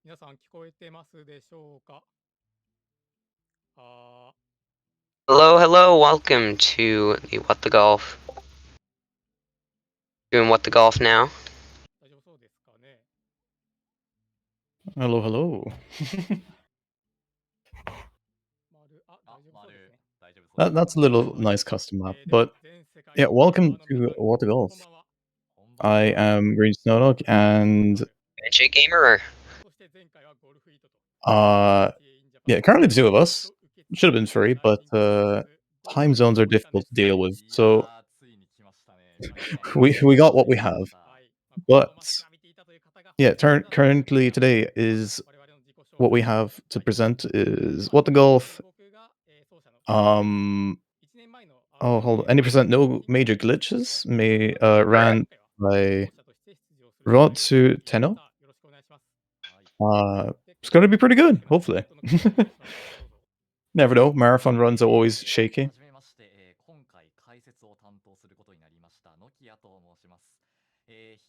皆さん聞こえてますでしょうか？Hello, hello, welcome to the What the Golf. Doing What the Golf now. 大丈夫そうですかね。 Hello, hello. 大丈夫そうですね。That's a little nice custom map, では but 全世界 yeah, のゴルフ welcome ァーの皆 to さん、 What the Golf. こんばんは。 I am Green Snowdog, and NMG gamer. そして前回はゴルフイートと uh, RTA In Japan yeah, currently the two of イベン us ト受付 should have been free, 大 but 人気サービスゴルフ time イート zones are のお時間で difficult す。 to deal with. いや So ついに来ましたね。やっぱりね we got what we have. はい、これを But 待ちわびていたという方が yeah, たくさんいらっしゃいます currently today is 我々の自己紹 what we 介 have to はい present is ま What the ず Golf. 僕が奏者の Um, 1年前の oh, hold on. RTA Any percent? の No major glitches. May そして ran 今回は by 奏者として出場する機会をいただき Rotsu ました Tenno. よろしくお願いします。 It's going to be pretty good, 本 hopefully. 当の方をお願いします。どうぞ Never know. Marathon runs are always shaky. はじめまして、今回解説を担当することになりましたノキアと申します。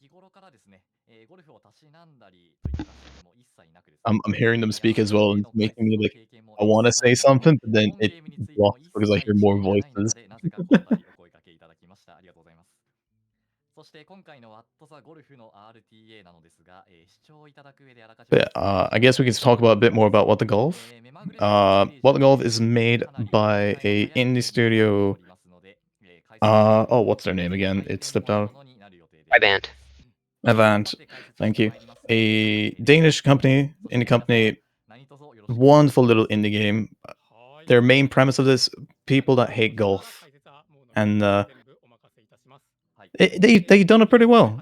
日頃からですね、ゴルフをたしなんだりといった趣味も一切なくですね。I'm hearing them speak as well, and it's の解 making me 説の like 経験も I want to 一 say 切なく、 something, but then 本 it ゲームについても blocks 一 because I 切 hear 知 more 識がない voices. 中でなぜか今回お声掛けいただきました。ありがとうございます。そして今回のワットザゴルフの RTA なのですが、視聴いただく上であらかじめ But I guess we can talk about a bit more about What the Golf. What the Golf is made by a indie studio. Oh, what's their name again? It slipped out. My band. Avant. Thank you. A Danish company, indie company. Wonderful little indie game. Their main premise of this: people that hate golf, and they done it pretty well.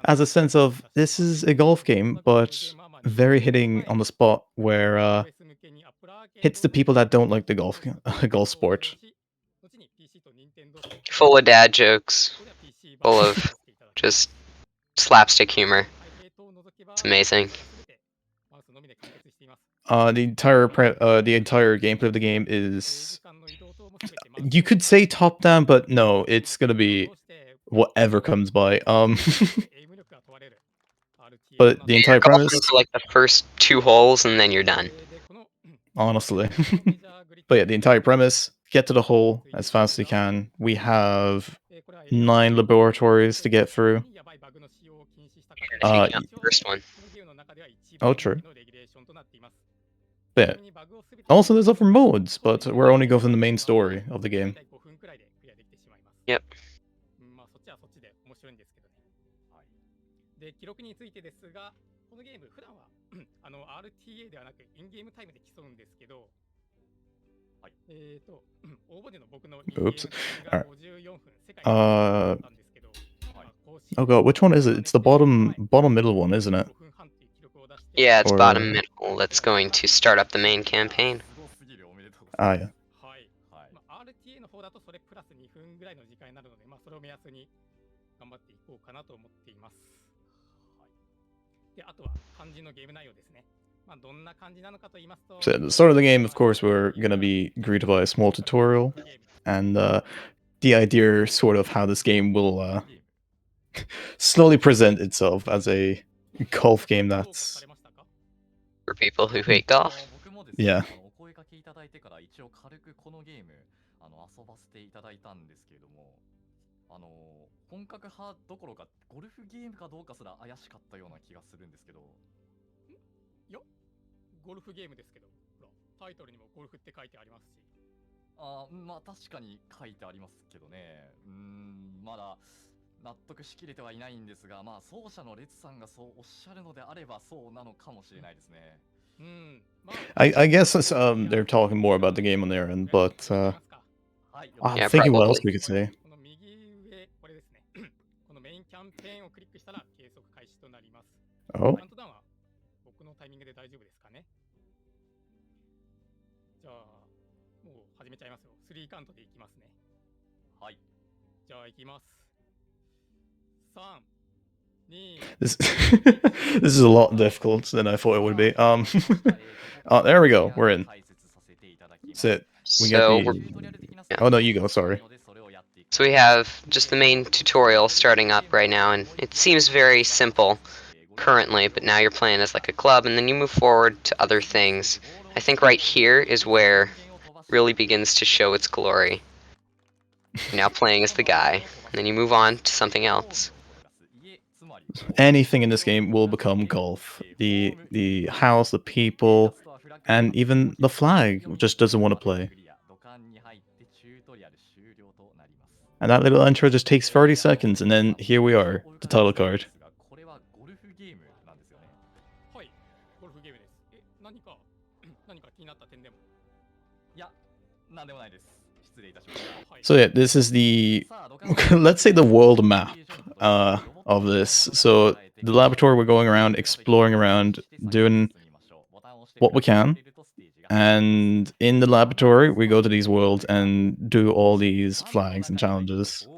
As a sense of this is a golf game, but very hitting on the spot where hits the people that don't like the golf sport. Full of dad jokes. Full of just slapstick humor. It's amazing. The entire gameplay of the game is, you could say top down, but no, it's gonna be whatever comes by. But the entire Golf premise, into like the first 2 holes and then you're done. honestly. But yeah, the entire premise: get to the hole as fast as you can. We have 9 laboratories to get through. If you count the first one. Oh, true. But yeah. Also, there's other modes, but we're only going from the main story of the game. Yep. まあそっちはそっちで面白いんですけどね。はい。で、記録についてですが、このゲーム普段はRTA ではなくインゲームタイムで競うんですけど、はい。応募での僕のインゲームタイムが54分、世界だったんですけど、Oh god, which one is it? It's the bottom middle one, isn't it? Yeah, it's Or- bottom middle. That's going to start up the main campaign. Ah, yeah. はい。まあ、RTA の方だとそれプラス2分ぐらいの時間になるので、まあそれを目安に頑張っていこうかなと思っています。はい。で、あとは肝心のゲーム内容ですね。まあどんな感じなのかと言いますと、 So at the start of the game, of course, we're gonna be greeted by a small tutorial, and the idea sort of how this game will slowly present itself as a golf game that's, For people who hate golf. Yeah. お声掛けいただいてから一応軽くこのゲーム遊ばせていただいたんですけれども、本格派どころかゴルフゲームかどうかすら怪しかったような気がするんですけど。いや、ゴルフゲームですけど、ほらタイトルにもゴルフって書いてありますし。まあ確かに書いてありますけどね。まだ納得しきれてはいないんですが、まあ奏者のレツさんがそうおっしゃるのであればそうなのかもしれないですね。I guess they're talking more about the game on their end, but I'm Yeah, thinking what probably. else we could say. この右上、これですね。このメインキャンペーンをクリックしたら計測開始となります。 Oh. カウントダウンは僕のタイミングで大丈夫ですかね。じゃあ、もう始めちゃいますよ。3カウントでいきますね。はい。じゃあ、いきます。3、2、This this is a lot difficult than I thought it would be. Oh, there we go. We're in. Sit. We got So, the. Oh no, you go. Sorry. so we have just the main tutorial starting up right now, and it seems very simple. currently, but now you're playing as like a club, and then you move forward to other things. I think right here is where really begins to show its glory. You're now playing as the guy, and then you move on to something else. Anything in this game will become golf. The house, the people, and even the flag just doesn't want to play. And that little intro just takes 30 seconds, and then here we are, the title card. はい、ゴルフゲームです。何か気になった点でも。いや、なんでもないです。失礼いたしました。So yeah, this is the, let's say the world map of this. So the laboratory, we're going around, exploring around, doing what we can. And in the laboratory, we go to these worlds and do all these flags and challenges.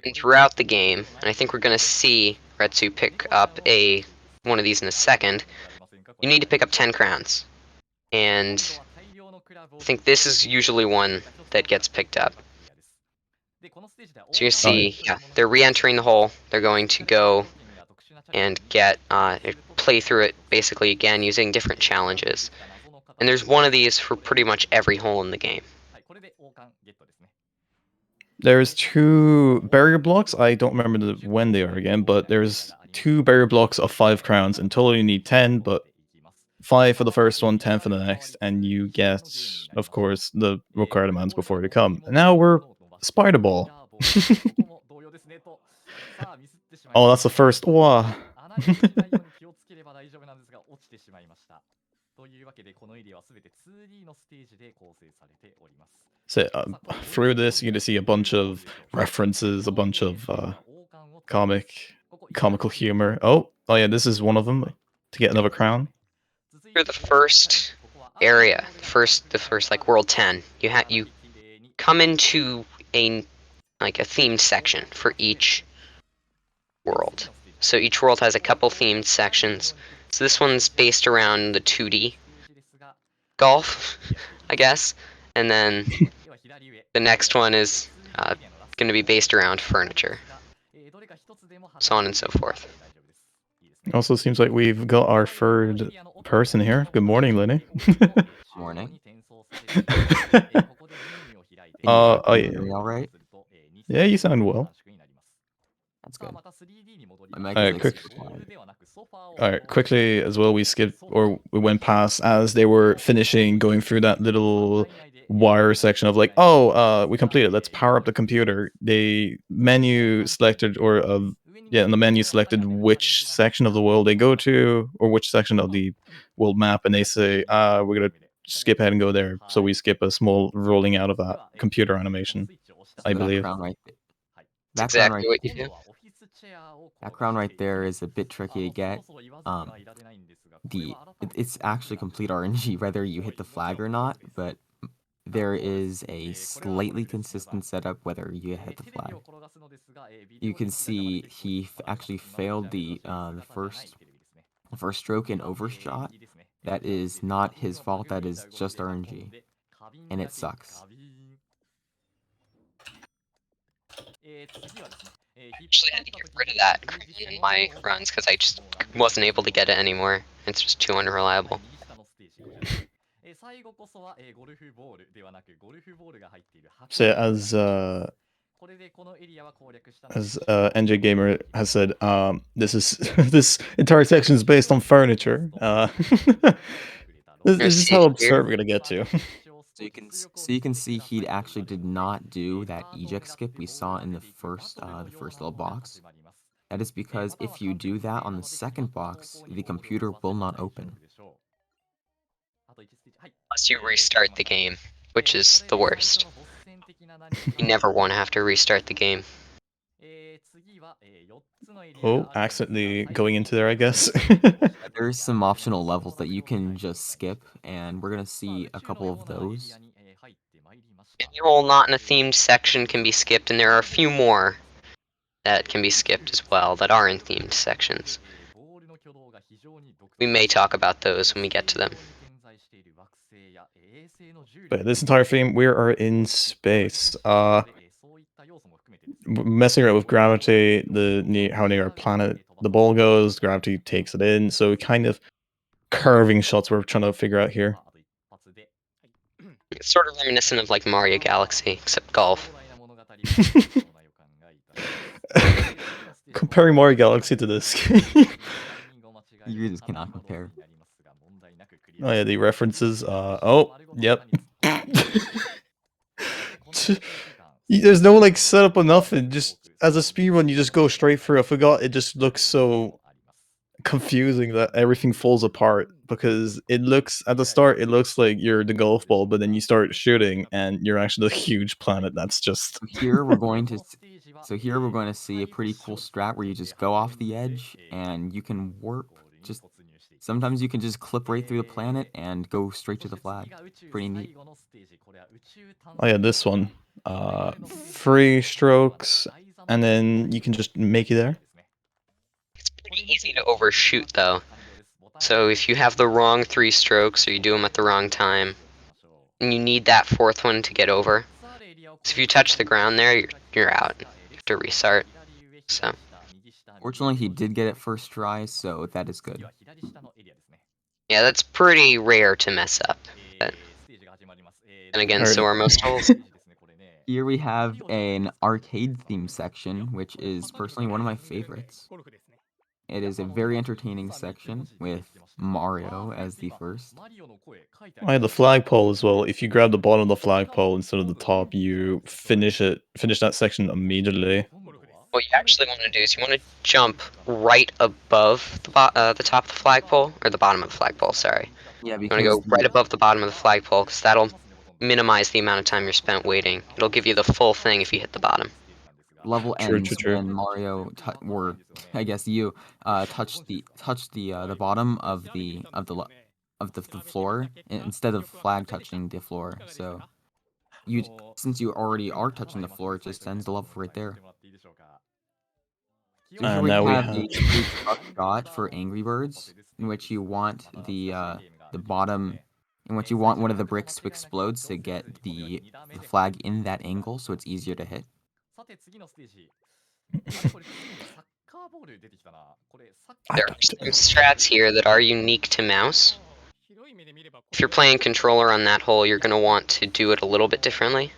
And throughout the game, and I think we're gonna see Retsu pick up one of these in a second, you need to pick up 10 crowns. And I think this is usually one that gets picked up. So you see, yeah, they're re-entering the hole. They're going to go and play through it basically again using different challenges. And there's one of these for pretty much every hole in the game. There's 2 barrier blocks. I don't remember when they are again, but there's 2 barrier blocks of 5 crowns. In total, you need 10, but 5 for the first one, 10 for the next, and you get, of course, the required amounts before they come. And now we're Spider Ball. Oh, that's the first. Wow. So through this, you get to see a bunch of references, a bunch of comical humor. Oh yeah, this is one of them to get another crown. For the first area, the first like World 10, you come into a themed section for each world. So each world has a couple themed sections. So this one's based around the 2D golf, I guess, and then the next one is going to be based around furniture, so on and so forth. Also seems like we've got our third person here. Good morning, Lenny. Morning. Oh yeah. Hearing me all right? Yeah, you sound well. That's good. My mic is like super quiet. Alright, quickly as well, we went past as they were finishing going through that little wire section of like, oh, we completed, let's power up the computer. The menu selected, in the menu selected which section of the world they go to, or which section of the world map, and they say, we're gonna skip ahead and go there. So we skip a small rolling out of that computer animation, I believe. That's exactly what you do. That crown right there is a bit tricky to get. It's actually complete RNG whether you hit the flag or not, but there is a slightly consistent setup whether you hit the flag. You can see he actually failed the first stroke in overshot. That is not his fault, that is just RNG. And it sucks. I actually had to get rid of that in my runs because I just wasn't able to get it anymore. It's just too unreliable. So as NJ Gamer has said, this entire section is based on furniture. This is how absurd we're gonna get to. So you can see he actually did not do that eject skip we saw in the first little box. That is because if you do that on the second box, the computer will not open. Unless you restart the game, which is the worst. You never want to have to restart the game. Oh, accidentally going into there, I guess. There's some optional levels that you can just skip, and we're gonna see a couple of those. Any hole not in a themed section can be skipped, and there are a few more that can be skipped as well that are in themed sections. We may talk about those when we get to them. But this entire theme, we are in space. messing around with gravity, how near a planet the ball goes, gravity takes it in. So kind of curving shots we're trying to figure out here. It's sort of reminiscent of like Mario Galaxy, except golf. Comparing Mario Galaxy to this game. You just cannot compare. Oh yeah, the references. Oh, yep. There's no like setup or nothing. Just as a speedrun, you just go straight through. I forgot. It just looks so confusing that everything falls apart because it looks at the start. It looks like you're the golf ball, but then you start shooting and you're actually a huge planet. That's just. Here we're going to. So here we're going to see a pretty cool strat where you just go off the edge and you can warp. Just sometimes you can just clip right through the planet and go straight to the flag. Pretty neat. Oh yeah, this one. 3 strokes, and then you can just make it there. It's pretty easy to overshoot though. So if you have the wrong 3 strokes or you do them at the wrong time, and you need that 4th one to get over. So if you touch the ground there, you're out. You have to restart. So. Fortunately, he did get it first try, so that is good. Yeah, that's pretty rare to mess up. But... And again, so are most holes. Here we have an arcade theme section, which is personally one of my favorites. It is a very entertaining section with Mario as the first. I had the flagpole as well. If you grab the bottom of the flagpole instead of the top, you finish that section immediately. What you actually want to do is you want to jump right above the top of the flagpole, or the bottom of the flagpole, sorry. Yeah, you want to go right above the bottom of the flagpole, because that'll minimize the amount of time you're spent waiting. It'll give you the full thing if you hit the bottom. Level ends when Mario, or I guess you, touch the bottom of the floor instead of flag touching the floor. So since you already are touching the floor, it just ends the level right there. So here we have a truck shot for Angry Birds, in which you want the bottom, in which you want one of the bricks to explode to get the flag in that angle, so it's easier to hit. There are some strats here that are unique to mouse. If you're playing controller on that hole, you're going to want to do it a little bit differently.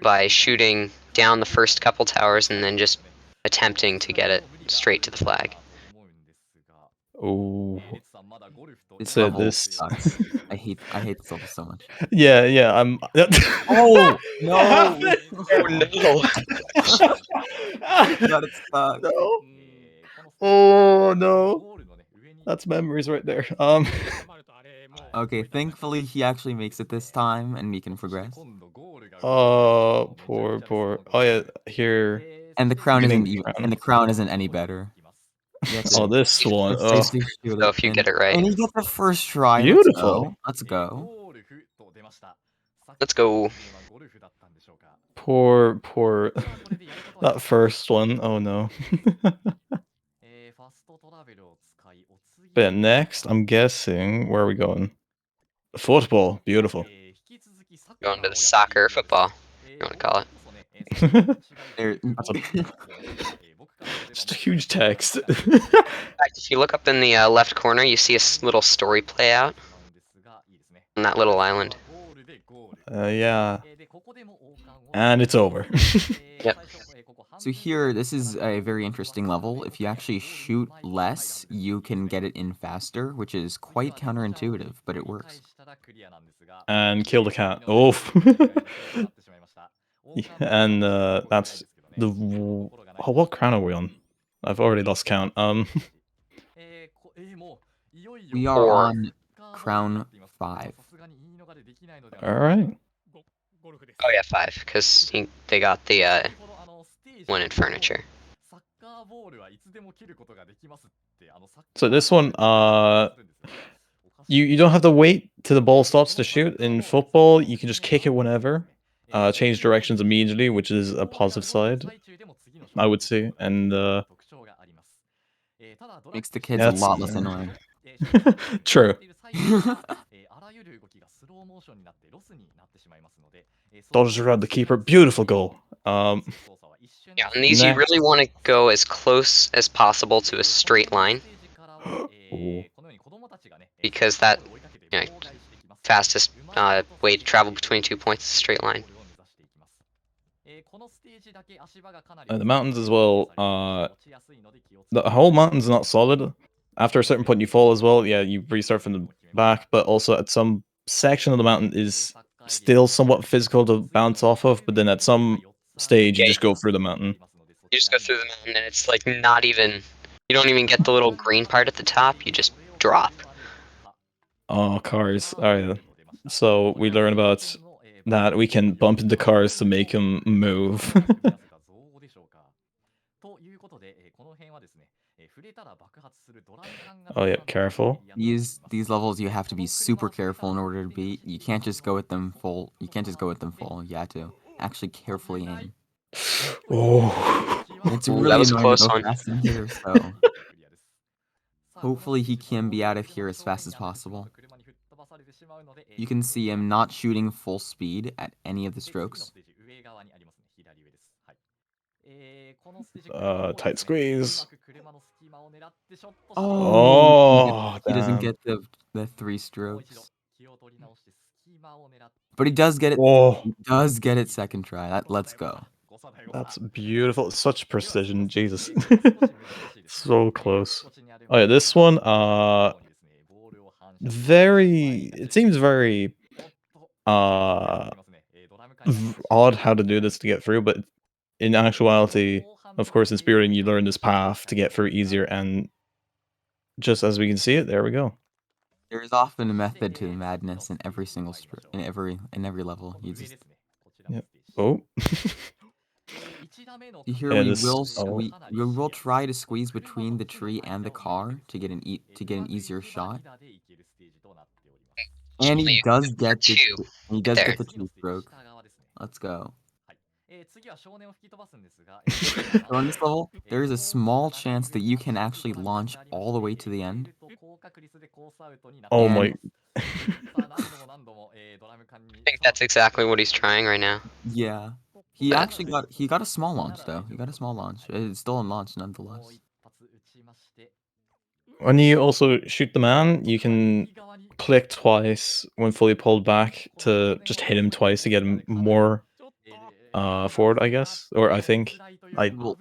By shooting down the first couple towers and then just attempting to get it straight to the flag. Oh. So this I hate this level so much. Yeah, I'm Oh no! Oh no! Got it stuck. No. Oh no. That's memories right there. Okay, thankfully he actually makes it this time and we can progress. Oh, poor. Oh yeah, here. And the crown isn't any better. Oh, this one. Oh. So if you get it right. And he gets the first try. Beautiful. Let's go. Let's go. Poor. That first one. Oh no. But next, I'm guessing, where are we going? Football. Beautiful. Going to the soccer, football, you want to call it. Just a huge text. In fact, if you look up in the left corner, you see a little story play out on that little island. Yeah. And it's over. Yep. So here, this is a very interesting level. If you actually shoot less, you can get it in faster, which is quite counterintuitive, but it works. And kill the cat. Oh. And that's the... Oh, what crown are we on? I've already lost count. We are on crown 5. Alright. Oh yeah, 5, because they got the one in furniture. So this one, you don't have to wait till the ball stops to shoot. In football, you can just kick it whenever. Change directions immediately, which is a positive side, I would say. And makes the kids a lot less annoying. True. Dodges around the keeper. Beautiful goal. Yeah, on these you really want to go as close as possible to a straight line. Ooh. Because that, you know, fastest way to travel between 2 points is a straight line. The mountains as well. The whole mountain's not solid. After a certain point, you fall as well. Yeah, you restart from the back, but also at some section of the mountain is still somewhat physical to bounce off of. But then at some stage, you Yeah, just go through the mountain. You just go through the mountain, and it's like not even. You don't even get the little green part at the top. You just drop. Oh, cars. Oh, yeah. So we learn about that we can bump into cars to make them move. Oh yeah, careful. These levels you have to be super careful in order to beat. You can't just go with them full. You can't just go with them full. You have to actually carefully aim. Oh. It's Ooh, really that was a annoying to close go one. fast in here, so hopefully he can be out of here as fast as possible. You can see him not shooting full speed at any of the strokes. Tight squeeze. Oh, he doesn't damn. get the 3 strokes. But he does get it. Oh, He does get it second try. Let's go. that's beautiful. Such precision, Jesus. So close. Oh yeah, this one, it seems very, odd how to do this to get through, but in actuality, of course, in speedrunning, you learn this path to get through easier, and just as we can see it, there we go. There is often a method to the madness in every single in every level. You just Yep. Oh. here Yeah, we this. will Oh. we will try to squeeze between the tree and the car to get an easier shot. And he does get the There. 2 stroke. Let's go. So on this level, there is a small chance that you can actually launch all the way to the end. Oh And my. I think that's exactly what he's trying right now. yeah, he actually got a small launch though. He got a small launch. It's still a launch nonetheless. When you also shoot the man, you can click twice when fully pulled back to just hit him twice to get him more forward, I guess. Or I think. Will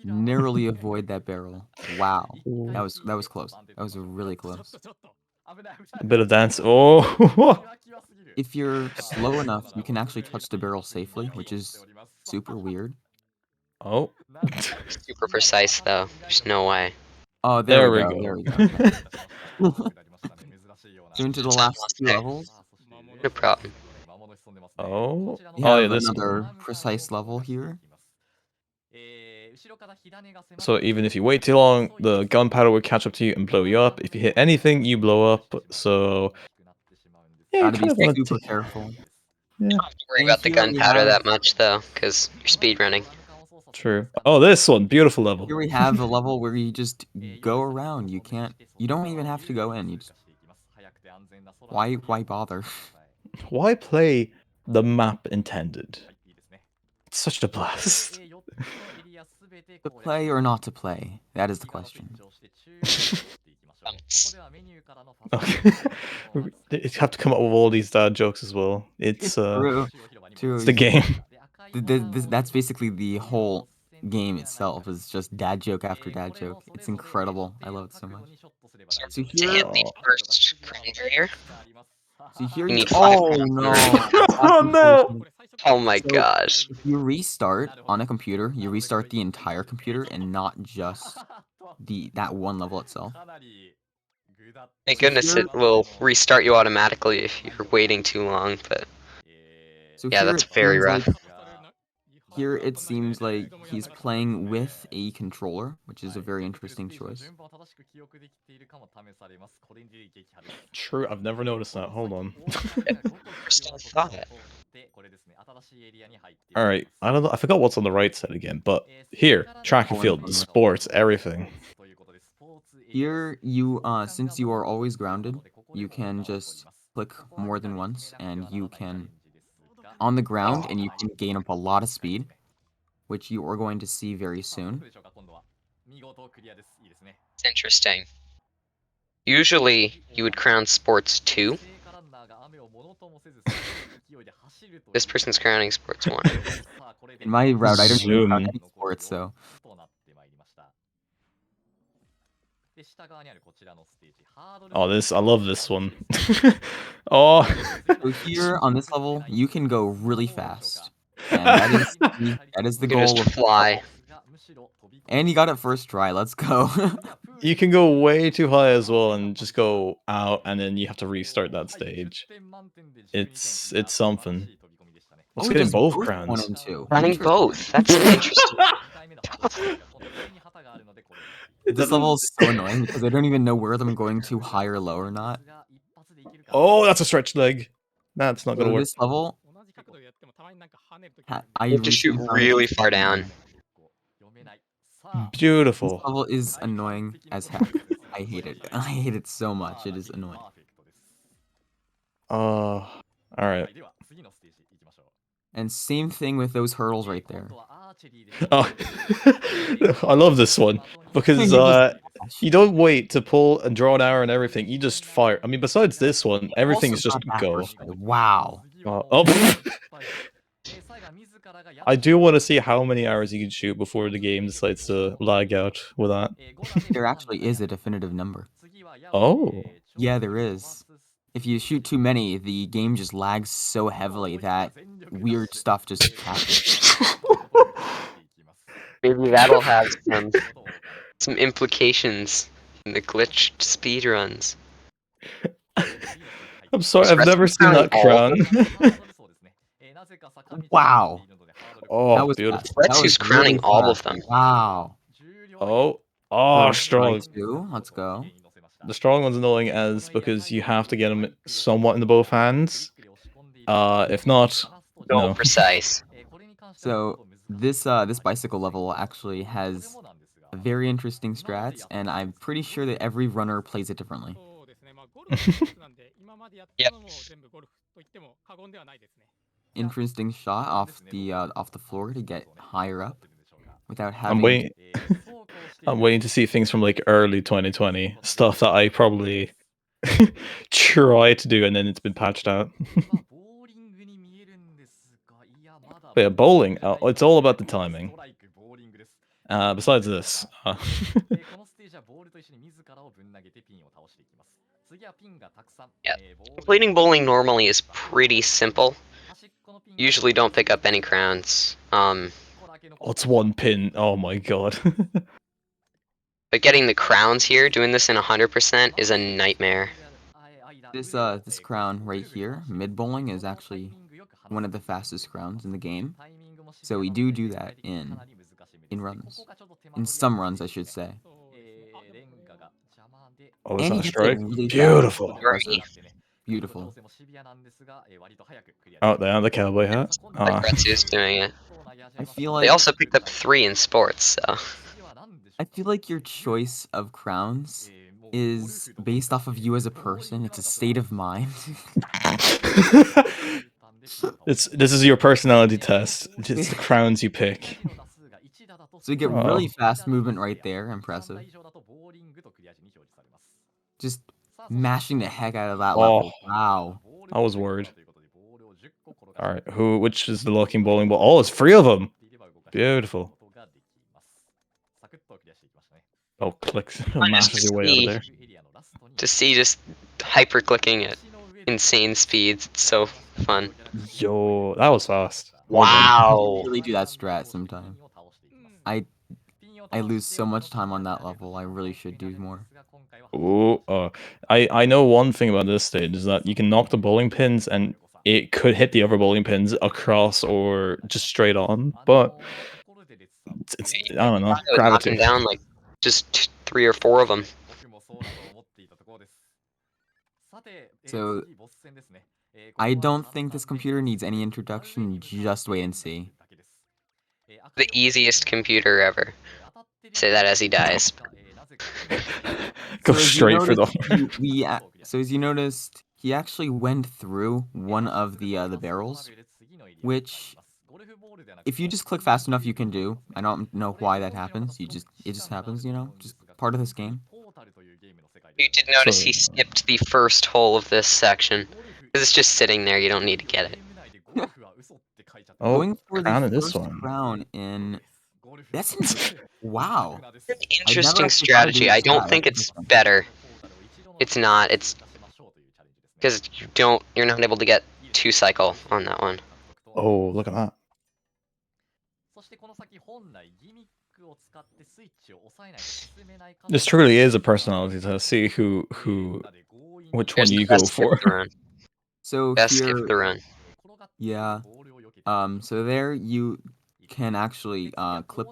narrowly avoid that barrel. Wow, Ooh. that was close. That was really close. A bit of dance. Oh. If you're slow enough, you can actually touch the barrel safely, which is super weird. Oh. Super precise though. There's no way. Oh, There we There go. we go. So into the last 2 Okay. levels, No problem. Oh. we Oh yeah, have this another one. precise level here. So even if you wait too long, the gunpowder will catch up to you and blow you up. If you hit anything, you blow up. So yeah, you Gotta be kind of want super to. careful. Yeah, Don't have to worry And about the here we gunpowder have that much though, because you're speedrunning. true. Oh, this one, beautiful level. Here we have a level where you just go around. You don't even have to go in. You just why bother? Why play the map intended? It's such a blast. To play or not to play? That is the question. Okay. You have to come up with all these dad jokes as well. It's True. it's the game. That's basically the whole game itself. Is just dad joke after dad joke. It's incredible. I love it so much. So To here, hit the first crown barrier, here you you. need 5 Oh crowns in no! order to get That's Oh no! unfortunate. Oh my So, gosh. if you restart on a computer, you restart the entire computer and not just that one level itself. Thank So goodness here, it will restart you automatically if you're waiting too long, but yeah, here that's it very seems rough. like he's playing with a controller, which is a very interesting choice. True, I've never noticed that. Hold on. First I thought. All right, I don't know. I forgot what's on the right side again, but here, track and field, sports, everything. Here you since you are always grounded, you can just click more than once and you can on the ground and you can gain up a lot of speed. which you are going to see very soon. It's interesting. Usually, you would crown sports 2. This person's crowning sports 1. In my route, I don't even crown Zoom. any sports, so Oh, I love this one. Oh. So here on this level, you can go really fast, and that is the You goal just of this fly. level. And you got it first try. Let's go. You can go way too high as well and just go out, and then you have to restart that stage. It's something. Let's get in just both 1 crowns. and 2. Crowning both. That's interesting. This level is so annoying because I don't even know where I'm going to, high or low or not. Oh, that's a stretch leg. That's not gonna So work. this level, I You have to shoot recently found really it far down. This Beautiful. level is annoying as heck. I hate it. I hate it so much. It is annoying. All right. And same thing with those hurdles right there. Oh, I love this one because you don't wait to pull and draw an arrow and everything. You just fire. I mean, besides this one, everything's just go. Wow. Oh. I do want to see how many arrows you can shoot before the game decides to lag out with that. There actually is a definitive number. Oh. Yeah, there is. If you shoot too many, the game just lags so heavily that weird stuff just happens. Maybe that'll have some implications in the glitched speedruns. I'm sorry, I've never seen that crown. Wow. Oh, That was beautiful. fast. Let's That who's was crowning really all of fast. them. Wow. Oh, strong. Let's go. The strong one's annoying as because you have to get them somewhat in the both hands. If not, no. Precise. So this bicycle level actually has very interesting strats, and I'm pretty sure that every runner plays it differently. Yep. Interesting shot off the floor to get higher up without having. I'm waiting. I'm waiting to see things from like early 2020 stuff that I probably try to do and then it's been patched out. But yeah, bowling. It's all about the timing. Besides this. Yeah. Completing bowling normally is pretty simple. Usually don't pick up any crowns. It's 1 pin. Oh my god. But getting the crowns here, doing this in 100% is a nightmare. This crown right here, mid bowling, is actually one of the fastest crowns in the game. So we do that in runs. In some runs, I should say. Oh, is that a And he strike? really Beautiful. Beautiful. Oh, there, the cowboy hat. Like Retsu's doing it. I feel like They also picked up 3 in sports, so. I feel like your choice of crowns is based off of you as a person. It's a state of mind. This is your personality test. It's the crowns you pick. So you get really fast movement right there. Impressive. Just mashing the heck out of that level. Wow. I was worried. Alright, which is the locking bowling ball? Oh, it's 3 of them! Beautiful. Oh, clicks. Mashes your way out of there. To see just hyper-clicking at insane speeds, it's so fun. Yo, that was fast. Wow! I really do that strat sometime. I lose so much time on that level. I really should do more. Oh, I know one thing about this stage is that you can knock the bowling pins and it could hit the other bowling pins across or just straight on, but it's I don't know, gravity. Knocking down like just 3 or 4 of them. So I don't think this computer needs any introduction. Just wait and see. The easiest computer ever. Say that as he dies. Go straight for the. So as you noticed, he actually went through one of the barrels, which if you just click fast enough, you can do. I don't know why that happens. It just happens, you know, just part of this game. You did notice So- he skipped the first hole of this section. Because it's just sitting there, you don't need to get it. Oh, Going for crown the in this first one. crown in wow. An I never interesting actually thought to strategy. do I don't that. think That's it's interesting. better. It's not. It's because you're not able to get 2-cycle on that one. Oh, look at that. This truly is a personality test. See which one you go Best skip for. the run. So Best here, skip the run. yeah. So there you can actually clip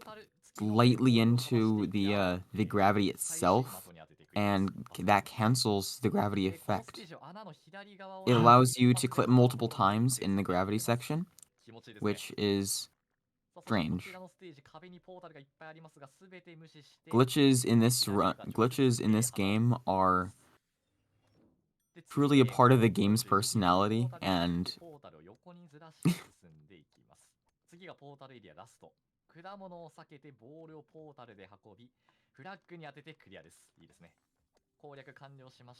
lightly into the gravity itself, and that cancels the gravity effect. It allows you to clip multiple times in the gravity section, which is strange. Glitches in this game are truly a part of the game's personality, and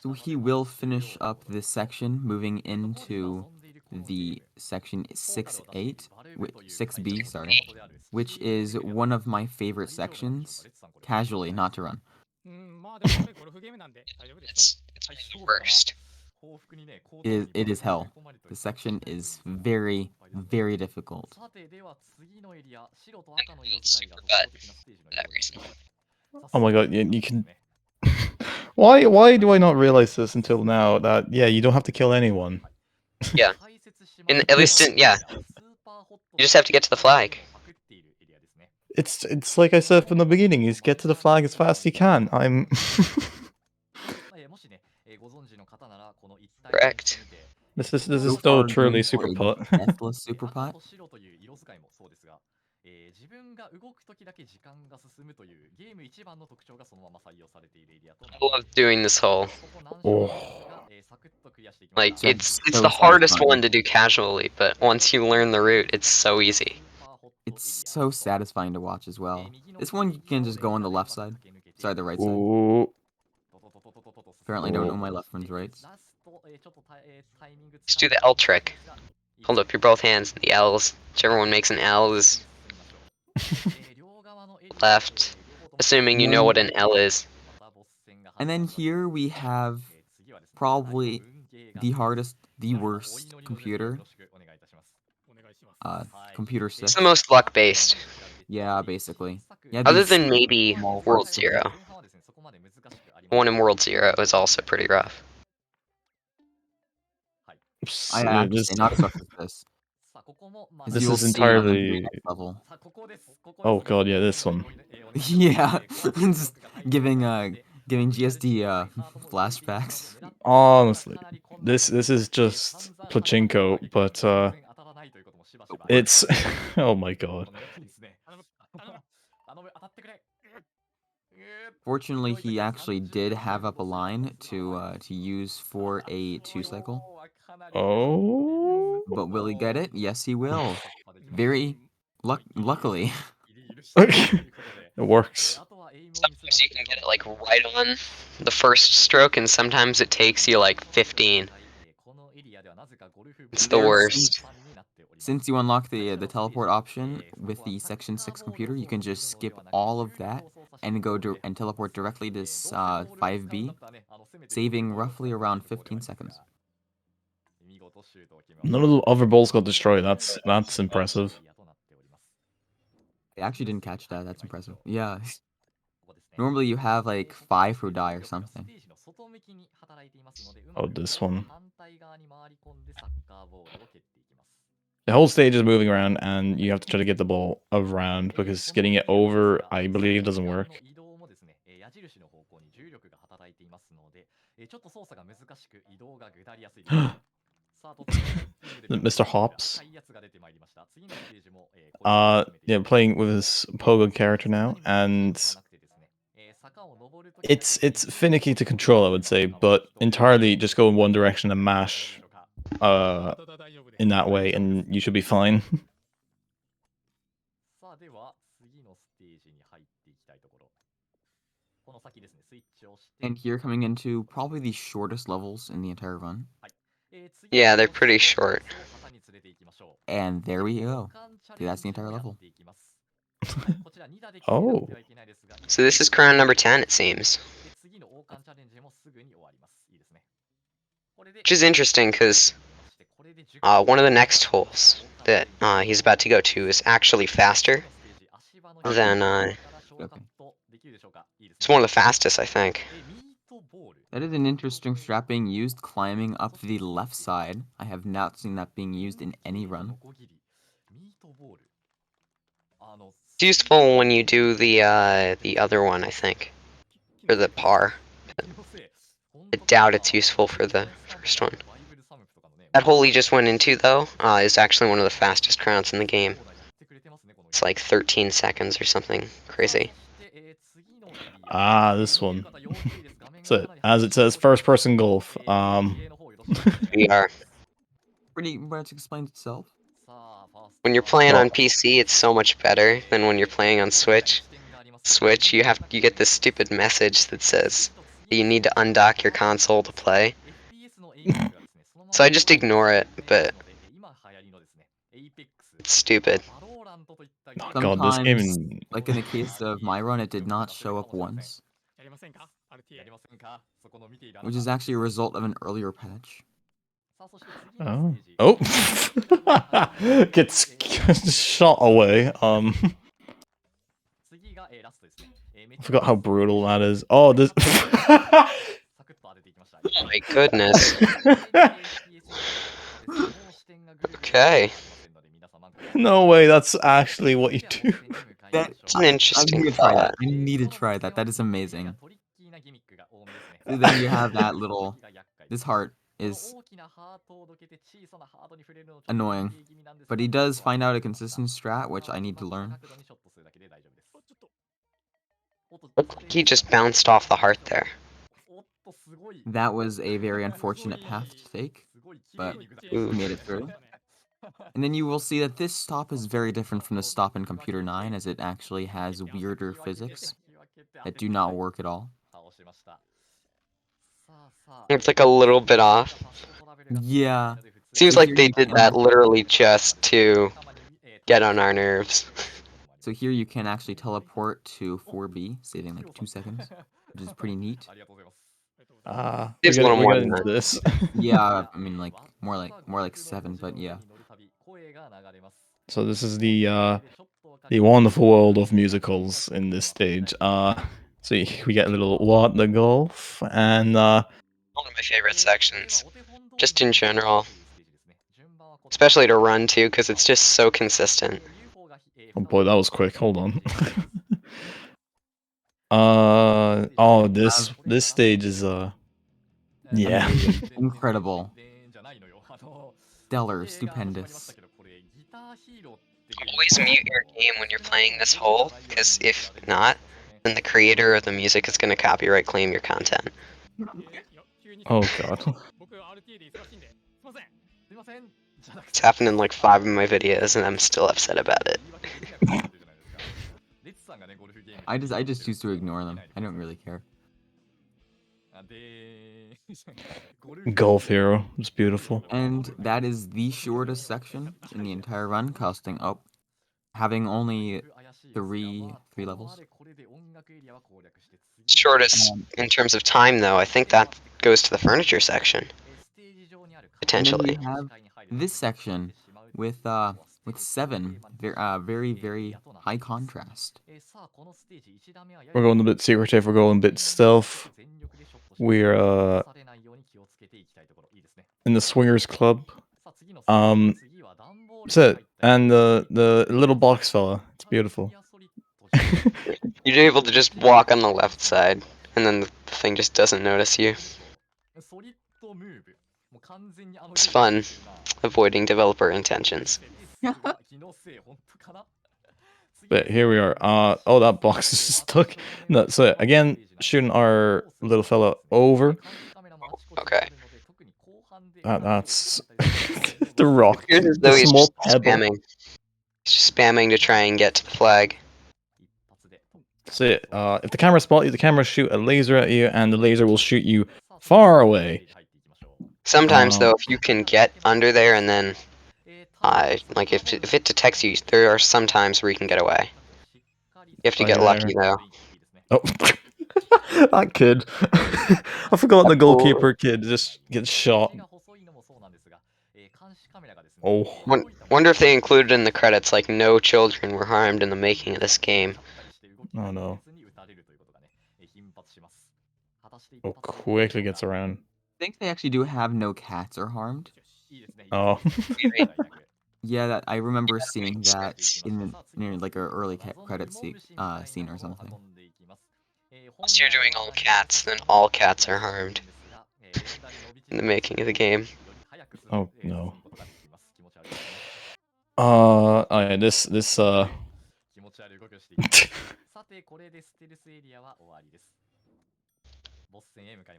so he will finish up this section, moving into the section 6B, sorry, which is one of my favorite sections, casually, not to run. It's one of the worst. It is hell. The section is very, very difficult. Super butt that recently. Oh my god, you can. Why do I not realize this until now? That you don't have to kill anyone. Yeah. At least This- yeah. You just have to get to the flag. It's like I said from the beginning. Is get to the flag as fast as you can. I'm. Correct. This is So still far, truly going super for a putt. deathless super putt. I love doing this hole. Oh. Like So it's so the hardest satisfying. one to do casually, but once you learn the route, it's so easy. It's so satisfying to watch as well. This one you can just go on the left side. Sorry, the right side. Ooh. Apparently don't know my left one's rights. Just do the L trick. Hold up your both hands, the L's. Whichever one makes an L is left. Assuming you know what an L is. And then here we have probably the worst computer. Computer 6. It's the most luck based. Yeah, basically. Yeah, Other these than maybe small World parts. Zero. One in World Zero is also pretty rough. I have to say, not as rough as this. As This you'll is see on the entirely. very next level. Oh god, yeah, this one. Yeah, just giving GSD flashbacks. Honestly, this is just Pachinko, but it's oh my god. Fortunately, he actually did have up a line to use for a 2-cycle. Oh. But will he get it? Yes, he will. Very luckily. It works. Sometimes you can get it like right on the first stroke, and sometimes it takes you like 15. It's the There, worst. Since you unlock the teleport option with the section 6 computer, you can just skip all of that and and teleport directly to 5B, saving roughly around 15 seconds. None of the other balls got destroyed. That's impressive. I actually didn't catch that. That's impressive. Yeah. Normally you have like 5 who die or something. Oh, this one. The whole stage is moving around, and you have to try to get the ball around because getting it over, I believe, doesn't work. Mr. Hops. Yeah, playing with his Pogo character now, and it's finicky to control, I would say, but entirely just go in one direction and mash in that way, and you should be fine. さあでは次のステージに入っていきたいところ。この先ですね、スイッチを押して。 And here coming into probably the shortest levels in the entire run. Yeah, they're pretty short. And there we go. That's the entire level. Oh. So this is crown number 10, it seems. Which is interesting because one of the next holes that he's about to go to is actually faster than it's one of the fastest, I think. That is an interesting strat being used climbing up the left side. I have not seen that being used in any run. It's useful when you do the other one, I think, for the par. I doubt it's useful for the first one. That hole he just went into, though, is actually one of the fastest crowns in the game. It's like 13 seconds or something crazy. Ah, this one. So, as it says, first-person golf. VR. Pretty much explains itself. When you're playing on PC, it's so much better than when you're playing on Switch. Switch, you get this stupid message that says that you need to undock your console to play. So I just ignore it, but it's stupid. Oh god, this game... like in the case of my run, it did not show up once. Which is actually a result of an earlier patch. Oh. Oh! Gets shot away. I forgot how brutal that is. Oh, this... Oh my goodness. Okay. No way, that's actually what you do. It's an interesting I need to try that. I need to try that. That is amazing. Then you have that little... This heart is annoying. But he does find out a consistent strat, which I need to learn. Looked like he just bounced off the heart there. That was a very unfortunate path to take, but we made it through. And then you will see that this stop is very different from the stop in Computer 9, as it actually has weirder physics that do not work at all. It's like a little bit off. Yeah. Seems So like here they you did can- that literally just to get on our nerves. So here you can actually teleport to 4B, saving like 2 seconds, which is pretty neat. We're Gives a little more getting than into this. Yeah, I mean like more like 7, but yeah. So this is the wonderful world of musicals in this stage. So we get a little what the golf and One of my favorite sections, just in general. Especially to run too, because it's just so consistent. oh boy, that was quick. Hold on. Oh, this stage is yeah. Amazing. Incredible. Stellar, stupendous. Always mute your game when you're playing this hole, because if not, then the creator of the music is going to copyright claim your content. Oh god. It's happened in like 5 of my videos, and I'm still upset about it. I just choose to ignore them. I don't really care. Golf Hero. It's beautiful. And that is the shortest section in the entire run, having only three levels. Shortest in terms of time, though, I think that goes to the furniture section. Potentially. And then you have this section with 7 very, very high contrast. We're going a bit secretive, we're going a bit stealth. We're in the swingers club. That's it. And the little box fella. It's beautiful. You're able to just walk on the left side, and then the thing just doesn't notice you. It's fun, avoiding developer intentions. But here we are. Oh, that box is stuck. No, so again, shooting our little fella over. Okay. That's the rock. Here's as though The he's small just pebble. spamming. spamming to try and get to the flag. That's it. If the camera spot you, the camera shoot a laser at you, and the laser will shoot you far away. Sometimes though, if you can get under there and then, like if it detects you, there are some times where you can get away. You have to get lucky though. Oh, that kid! I forgot the goalkeeper kid just gets shot. Oh. Wonder if they included in the credits like no children were harmed in the making of this game. Oh no. Oh, quickly gets around. I think they actually do have no cats are harmed. Oh. Yeah, I remember seeing that in near like an early credit scene or something. Unless you're doing all cats, then all cats are harmed in the making of the game. Oh no. Oh yeah, this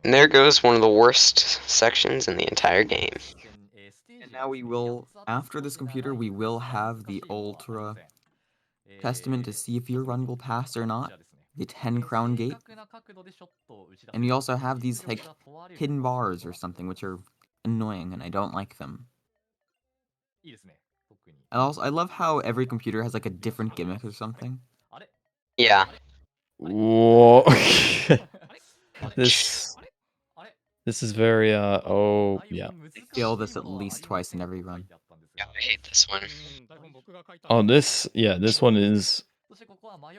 And there goes one of the worst sections in the entire game. And now we will, after this computer, we will have the Ultra Testament to see if your run will pass or not. The 10 crown gate. And we also have these like hidden bars or something, which are annoying, and I don't like them. I love how every computer has like a different gimmick or something. Yeah. Whoa. This is very oh yeah. I feel this at least twice in every run. Yeah, I hate this one. Oh, this one is.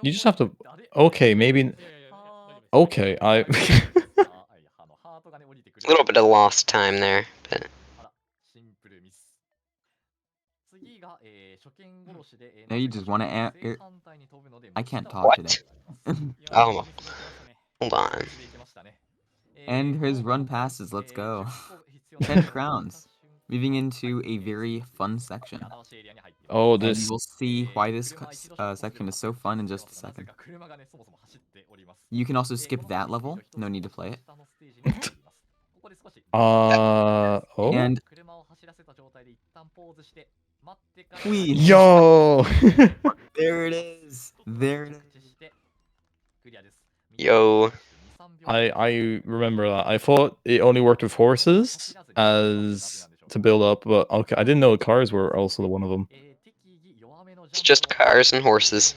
You just have to. Okay, maybe. Okay, I. A little bit of lost time there, but. Now you just want to I can't talk What? today. Oh. Hold on. And his run passes, let's go. 10 crowns. Moving into a very fun section. Oh, And this. we'll see why this section is so fun in just a second. You can also skip that level. No need to play it. Oh. And please. Yo. There it is. There it is. Yo. I remember that. I thought it only worked with horses as to build up, but okay, I didn't know cars were also one of them. It's just cars and horses.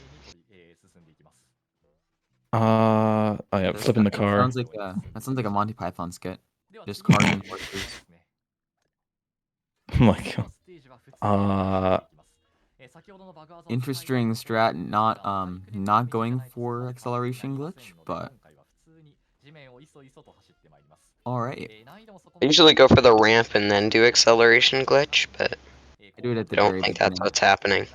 Oh yeah, flipping the car. That sounds like a Monty Python skit. Just cars and horses. Oh my god. Interesting strat, not going for acceleration glitch, but alright. I usually go for the ramp and then do acceleration glitch, but I do it at the I don't very think beginning. that's what's happening.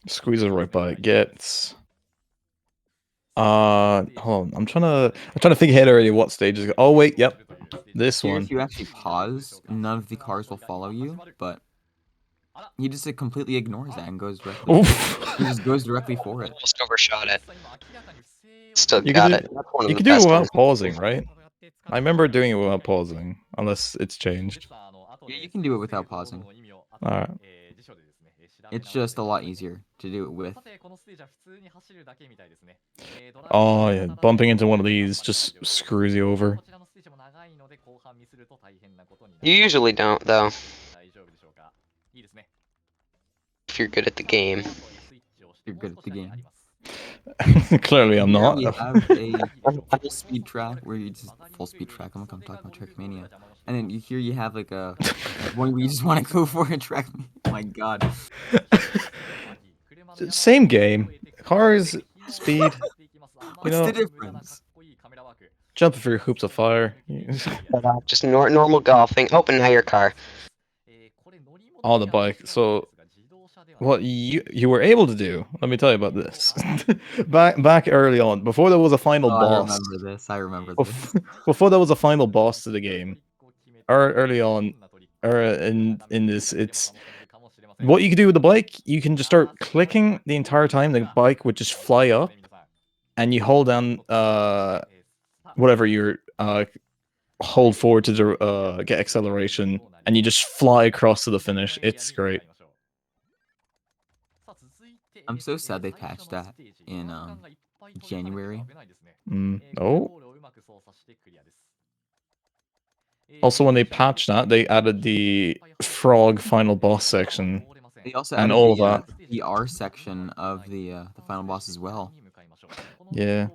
Squeezes right by it. Gets. Hold on. I'm trying to think ahead already. What stages? Oh wait, yep. This Here, one. if you actually pause, none of the cars will follow you, but he just completely ignores that and goes directly. He just goes directly for it. Almost overshot it. Still You got could it. That's one of You the can do it best without ones. pausing, right? I remember doing it without pausing, unless it's changed. Yeah, you can do it without pausing. Alright. It's just a lot easier to do it with. Oh yeah, bumping into one of these just screws you over. You usually don't, though. If you're good at the game. You're good at the game. Clearly, I'm Here not. we have a full speed track where you just full speed track. I'm talking about Trackmania, and then here you have like a one where you just want to go for a track. Oh my god. Same game. Cars, speed. What's the difference? Jumping through hoops of fire. Just normal golfing. Oh, and now your car. On the bike. So what you were able to do, let me tell you about this. back early on, before there was a final boss. I remember this. Before there was a final boss to the game, early on, in this, it's what you can do with the bike. You can just start clicking the entire time. The bike would just fly up, and you hold down whatever you're hold forward to get acceleration, and you just fly across to the finish. It's great. I'm so sad they patched that in January. Oh. Also, when they patched that, they added the frog final boss section. They also And added all the that. PR section of the final boss as well. Yeah.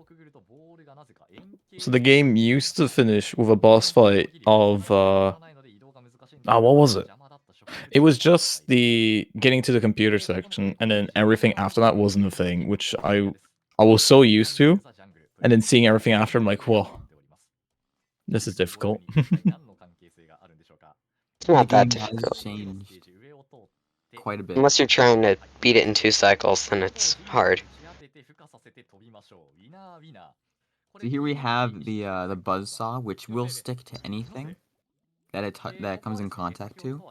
So the game used to finish with a boss fight of what was it? It was just the getting to the computer section, and then everything after that wasn't a thing, which I was so used to, and then seeing everything after, I'm like, whoa, this is difficult. It's not The that game has difficult. changed quite a bit. Unless you're trying to beat it in 2 cycles, then it's hard. So here we have the buzzsaw, which will stick to anything that comes in contact to.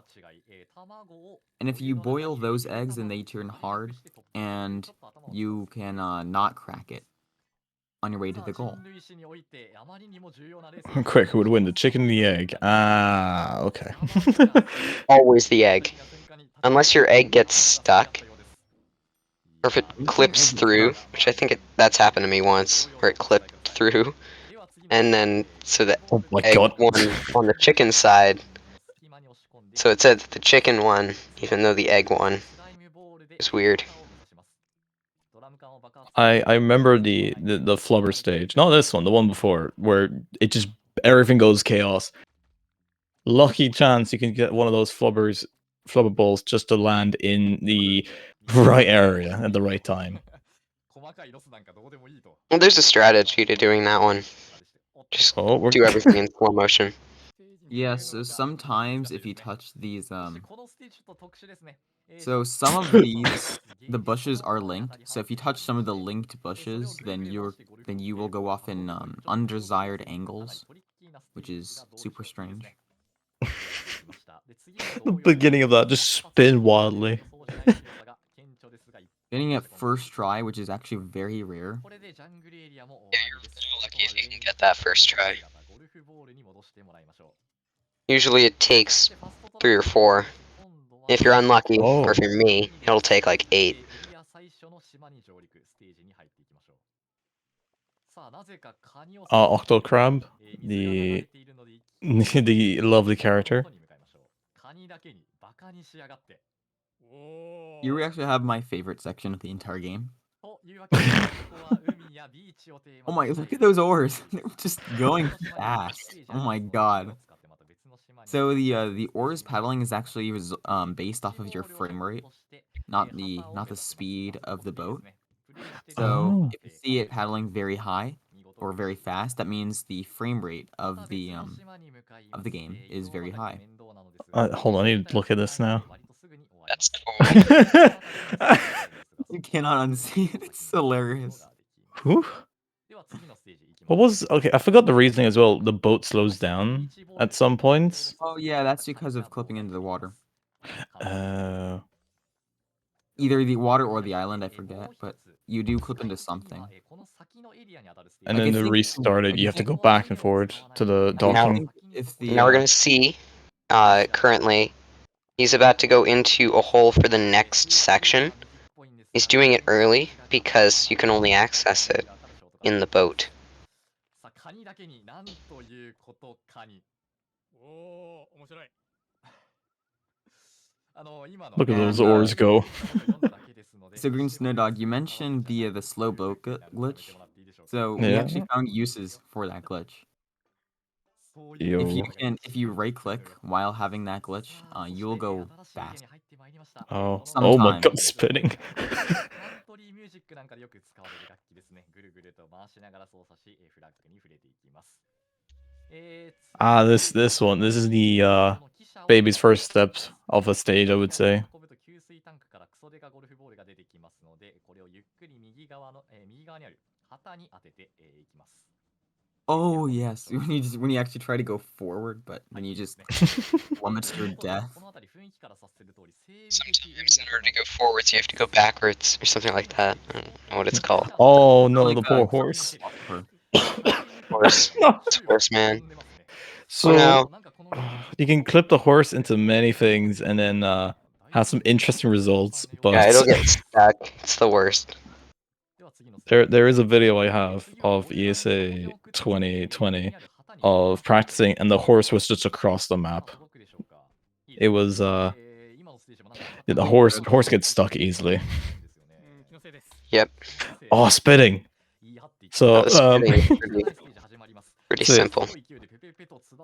And if you boil those eggs, then they turn hard, and you can not crack it on your way to the goal. Quick, who would win, the chicken or the egg? Ah, okay. Always the egg. Unless your egg gets stuck, or if it clips through, which I think that's happened to me once, where it clipped through, and then so the Oh my egg god. won on the chicken side. So it said that the chicken won, even though the egg won. It's weird. I remember the flubber stage. Not this one, the one before, where it just everything goes chaos. Lucky chance you can get one of those flubber balls just to land in the right area at the right time. Well, there's a strategy to doing that one. Just do everything in slow motion. Yeah, so sometimes if you touch these so some of these the bushes are linked. So if you touch some of the linked bushes, then you will go off in undesired angles, which is super strange. The beginning of that just spin wildly. Getting it first try, which is actually very rare. Yeah, you're lucky if you can get that first try. Usually it takes 3 or 4. If you're unlucky, or if you're me, it'll take like 8. Octo Crab, the the lovely character. You actually have my favorite section of the entire game. Oh my, look at those oars. They're just going fast. Oh my god. So the oars paddling is actually based off of your frame rate, not the speed of the boat. So if you see it paddling very high or very fast, that means the frame rate of the game is very high. Hold on, I need to look at this now. That's cool. You cannot unsee it. It's hilarious. Whew. What was okay? I forgot the reasoning as well. The boat slows down at some points. Oh yeah, that's because of clipping into the water. Either the water or the island, I forget, but you do clip into something. And then to restart it, you have to go back and forward to the docking. Now we're gonna see. Currently, he's about to go into a hole for the next section. He's doing it early because you can only access it in the boat. Look at those oars go. So Green Snow Dog, you mentioned the slow boat glitch. So we actually found uses for that glitch. If you right click while having that glitch, you will go fast. Oh my god, spinning. This one. This is the baby's first steps of a stage, I would say. Oh yes, when you actually try to go forward, but then you just plummet your death. Sometimes in order to go forwards, you have to go backwards or something like that. I don't know what it's called. Oh no, the poor horse. Horse. It's horse man. So you can clip the horse into many things, and then has some interesting results, but Yeah, it'll get stuck. It's the worst. there is a video I have of ESA 2020 of practicing, and the horse was just across the map. It was the horse gets stuck easily. Yep. Oh, spitting. So Spitting is pretty so simple.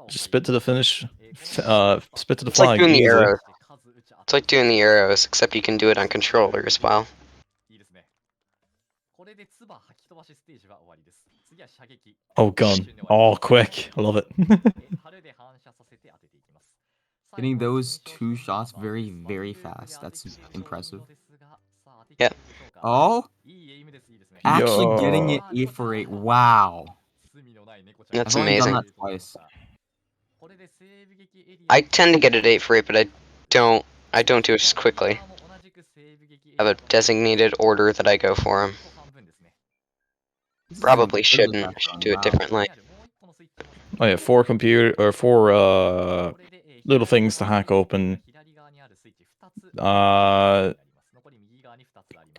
just spit to the finish. Spit to the It's flag. like doing the easy. arrows. It's like doing the arrows, except you can do it on controller as well. Oh, gun. Oh, quick. I love it. Getting those 2 shots very, very fast. That's impressive. Yep. Oh! Actually getting Yo. it 8 for 8. Wow. That's I've only done amazing. that twice. I tend to get it 8 for 8, but I don't do it as quickly. I have a designated order that I go for them. Probably shouldn't. I should do it differently. Oh yeah, 4 little things to hack open.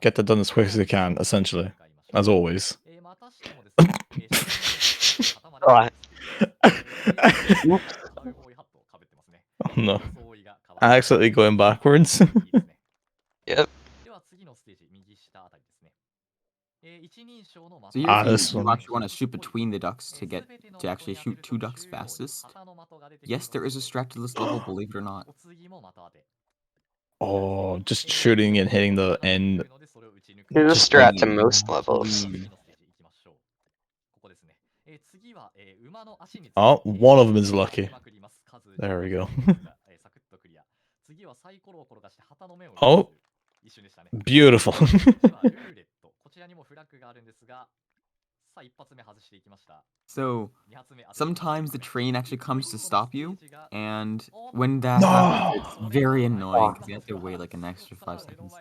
Get that done as quick as you can, essentially, as always. Oh no. Accidentally going backwards. Yep. So here, if you actually want to shoot between the ducks to actually shoot 2 ducks fastest, yes, there is a strat to this level, believe it or not. Oh, just shooting and hitting the end. There's a Just strat to most levels. Oh, one of them is lucky. There we go. Oh, beautiful. So, sometimes the train actually comes to stop you, and when that happens, it's very annoying because you have to wait like an extra 5 seconds.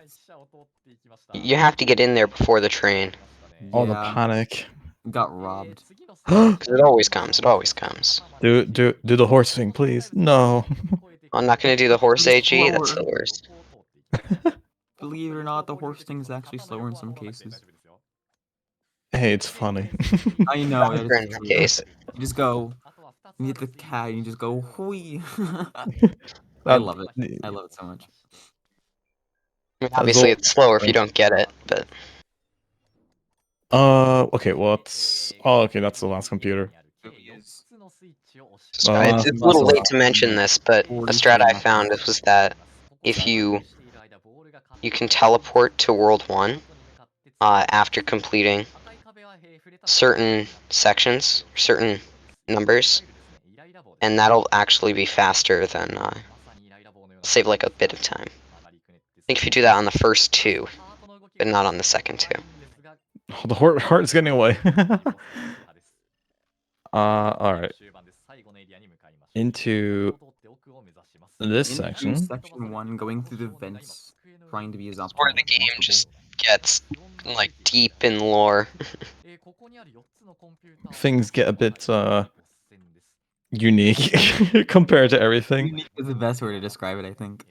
You have to get in there before the train. Oh, the Yeah, panic. got robbed. Because it always comes. It always comes. Do the horse thing, please. No. I'm not going to do the horse It's AG. That's the slower. worst. Believe it or not, the horse thing is actually slower in some cases. Hey, it's funny. I know, that In is this true. case. You just go, you hit the cat, and you just go, hui. I love it. I love it so much. I mean, obviously, it's slower if you don't get it, but... Okay, what's... Oh, okay, that's the last computer. It's a little late to mention this, but a strat I found was that if you can teleport to World 1 after completing certain sections, certain numbers, and that'll actually be faster than save like a bit of time. I think if you do that on the first 2, but not on the second 2. Oh, the heart's getting away. Alright. Into this section. Section 1, going through the vents, trying to be as optimal Where the game just gets like deep in lore. Things get a bit unique compared to everything. Unique is the best way to describe it, I think.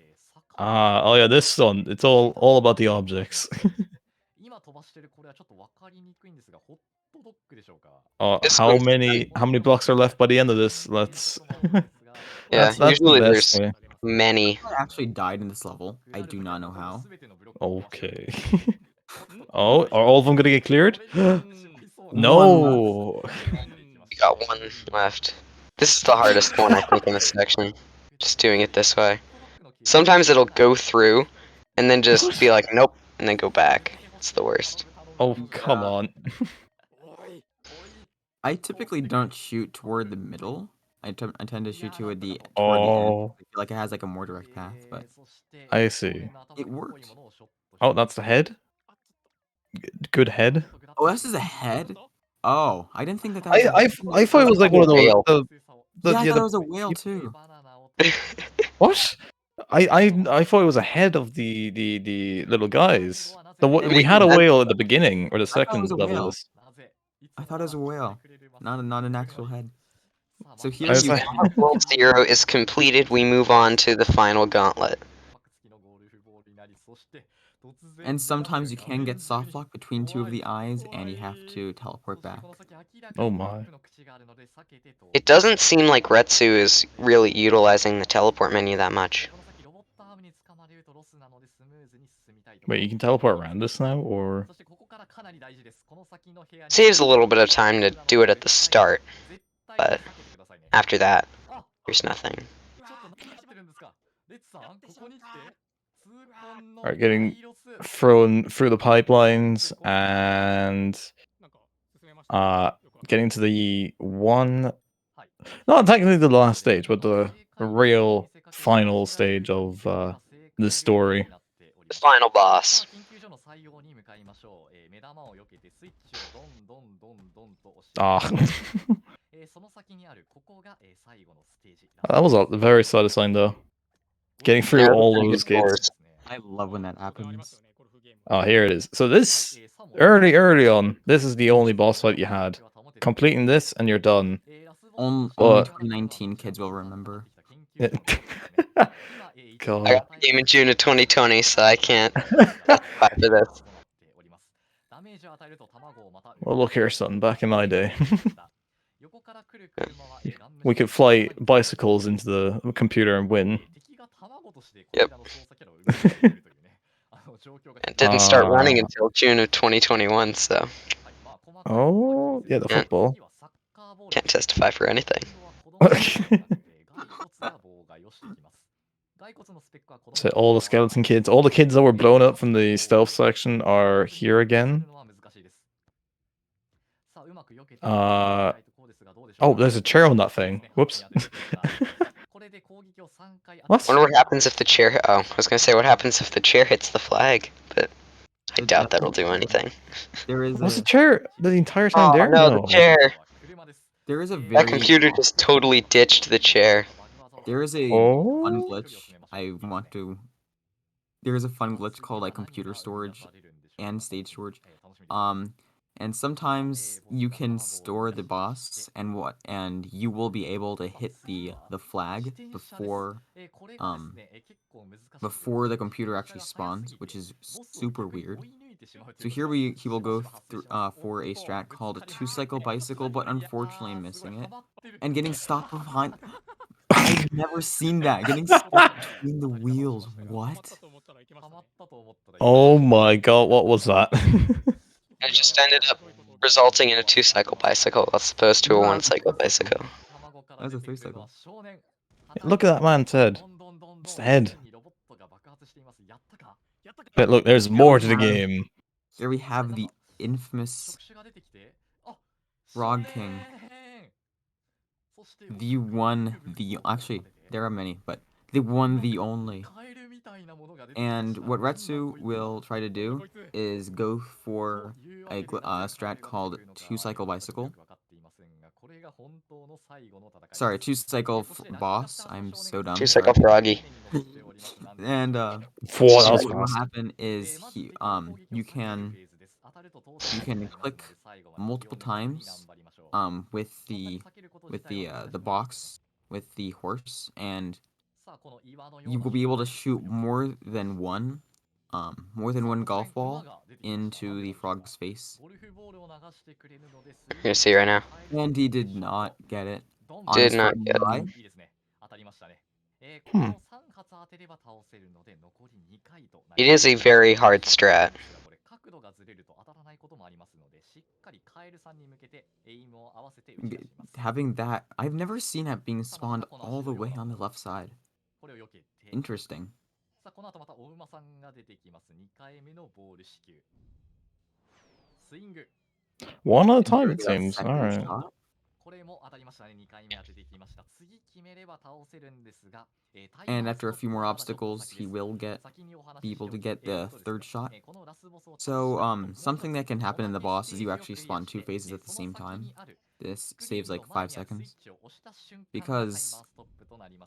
Oh yeah, this one, it's all about the objects. How many blocks are left by the end of this? Let's Yeah, that's usually the best there's way. many. I actually died in this level. I do not know how. Okay. Oh, are all of them gonna get cleared? No. We got 1 left. This is the hardest one, I think, in this section. Just doing it this way. Sometimes it'll go through, and then just be like, nope, and then go back. It's the worst. Oh, come on. I typically don't shoot toward the middle. I tend to shoot toward the end. Oh, I feel like it has like a more direct path, but I see. it worked. Oh, that's the head? Good head? Oh, this is a head? Oh, I didn't think that was I thought it was like one of Whale. the yeah, I thought it was a whale too. What? I thought it was a head of the little guys. We had a whale at the beginning, or the thought it was second a level. whale. Is. I thought it was a whale, not an actual head. So here was you like- World 0 is completed, we move on to the final gauntlet. And sometimes you can get soft lock between two of the eyes, and you have to teleport back. Oh my. It doesn't seem like Retsu is really utilizing the teleport menu that much. Wait, you can teleport around this now, or? Saves a little bit of time to do it at the start, but after that, there's nothing. Alright, getting thrown through the pipelines and getting to the one, not technically the last stage, but the real final stage of the story. The final boss. Ah. That was a very satisfying though. Getting through Yeah, all pretty those good scores. gates. I love when that happens. Oh, here it is. So this, early on, this is the only boss fight you had. Completing this and you're done. Only But- 2019 kids will remember. I God. got the game in June of 2020, so I can't testify for this. Well, look here, son. Back in my day, we could fly bicycles into the computer and win. Yep. It didn't start running until June of 2021, so Oh, yeah, the Yeah. football. can't testify for anything. So all the skeleton kids, all the kids that were blown up from the stealth section are here again. Oh, there's a chair on that thing. Whoops. What? Wonder what happens if the chair. Oh, I was gonna say what happens if the chair hits the flag, but I doubt that'll do anything. There is Was the a chair the entire time Oh there? no, the chair! there is a That very computer just totally ditched the chair. there is a Oh. fun glitch I want to. There is a fun glitch called like computer storage and stage storage. And sometimes you can store the boss and you will be able to hit the flag before the computer actually spawns, which is super weird. So here he will go through for a strat called a 2-cycle bicycle, but unfortunately missing it and getting stopped behind. I've never seen that, getting stuck between the wheels. What? Oh my god, what was that? It just ended up resulting in a 2-cycle bicycle as opposed to a No, 1-cycle bicycle. That was a 3-cycle. Look at that man's head. It's the head. But look, there's more to the game. Here we have the infamous Frog King. The one, actually, there are many, but the one, the only. And what Retsu will try to do is go for a strat called 2-cycle bicycle. Sorry, 2-cycle boss. I'm so dumb. 2-cycle sorry. froggy. And Whoa, that was what will fast. happen is you can click multiple times with the box with the horse, and you will be able to shoot more than one golf ball into the frog's face. You're gonna see right now. And he did not get it. Did not Honest get it. try. It is a very hard strat. Having that, I've never seen it being spawned all the way on the left side. Interesting. One at a time, There it we go, seems. second Alright. shot. And after a few more obstacles, he will be able to get the third shot. So, something that can happen in the boss is you actually spawn 2 phases at the same time. This saves like 5 seconds. Because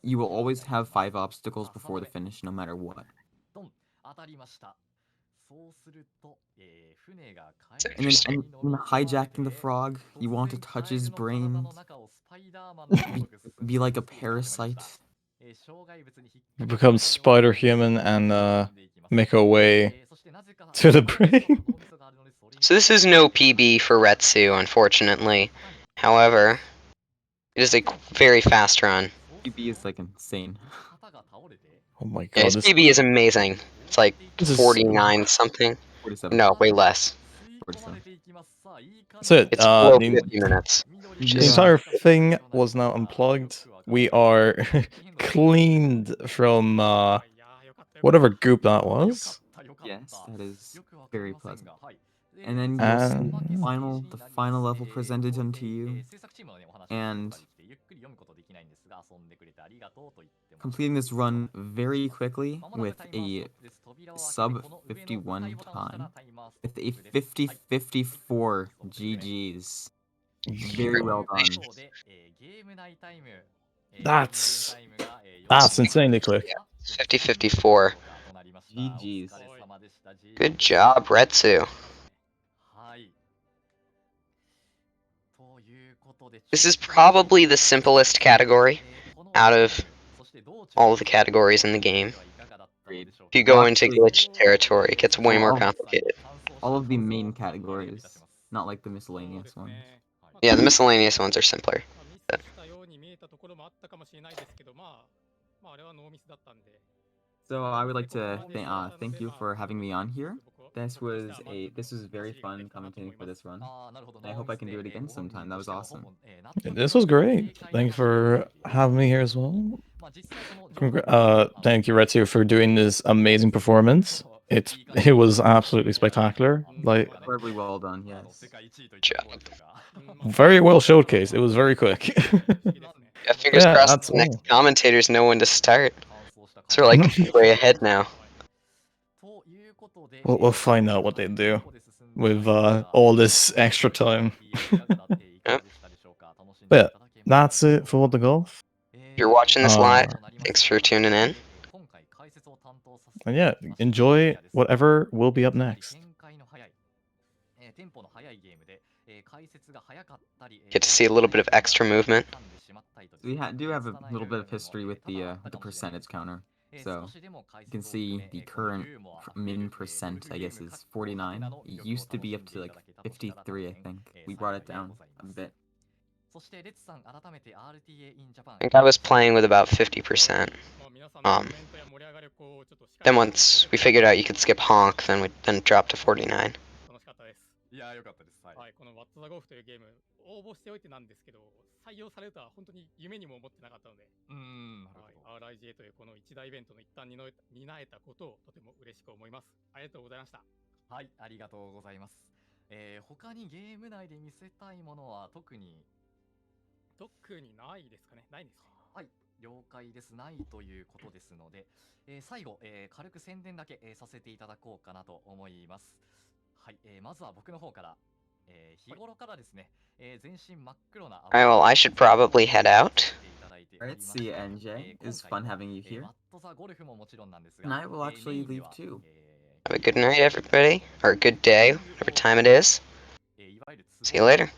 you will always have 5 obstacles before the finish, no matter what. And then in hijacking the frog, you want to touch his brain, be like a parasite, We become spider human and make our way to the brain. So this is no PB for Retsu, unfortunately. However, it is a very fast run. PB is like insane. Oh my Yeah, god, his this PB is amazing. It's like This is- 49 something. 47. No, way less. 47. That's it. It's below The 50 minutes. Which the is entire thing was now unplugged. We are cleaned from whatever goop that was. Yes, that is very pleasant. And then you'll see And the final level presented unto you. And completing this run very quickly with a sub 51 time, with a 50-54 GG's. Very well done. that's insanely quick. 50-54. GG's. Good job, Retsu. This is probably the simplest category out of all of the categories in the game. Agreed. If you go Well, into actually, glitch territory, it gets way more all- complicated. all of the main categories, not like the miscellaneous ones. Yeah, the miscellaneous ones are simpler. So I would like to thank you for having me on here. This was very fun commentating for this run. I hope I can do it again sometime. That was awesome. This was great. Thank you for having me here as well. Thank you, Retsu, for doing this amazing performance. It was absolutely spectacular. Like, Incredibly well done, yes. Job. very well showcased. It was very quick. Yeah, fingers Yeah, crossed that's the next all. commentators know when to start. So we're like way ahead now. We'll find out what they do with all this extra time. Yep. But yeah, that's it for What the Golf. If you're watching this live, Uh, thanks for tuning in. And yeah, enjoy whatever will be up next. Get to see a little bit of extra movement. We do have a little bit of history with the percentage counter. So you can see the current min percent, I guess, is 49. It used to be up to like 53, I think. We brought it down a bit. I think I was playing with about 50%. Then once we figured out you could skip honk, then it dropped to 49. いやーよかったです。はい。この What's the Golf というゲーム、応募しておいてなんですけど、採用されるとは本当に夢にも思ってなかったので、はい、RIGA というこの一大イベントの一端に担えたことをとても嬉しく思います。ありがとうございました。はい、ありがとうございます。他にゲーム内で見せたいものは特にないですかね。ないですか。はい、了解です。ないということですので、最後、軽く宣伝だけ、させていただこうかなと思います。はい、まずは僕の方から、日頃からですね、全身真っ黒な。Alright, well, I should probably head out. Alright, see you, NJ. It was fun having you here. And I will actually leave too. Have a good night, everybody. Or a good day, whatever time it is. See you later.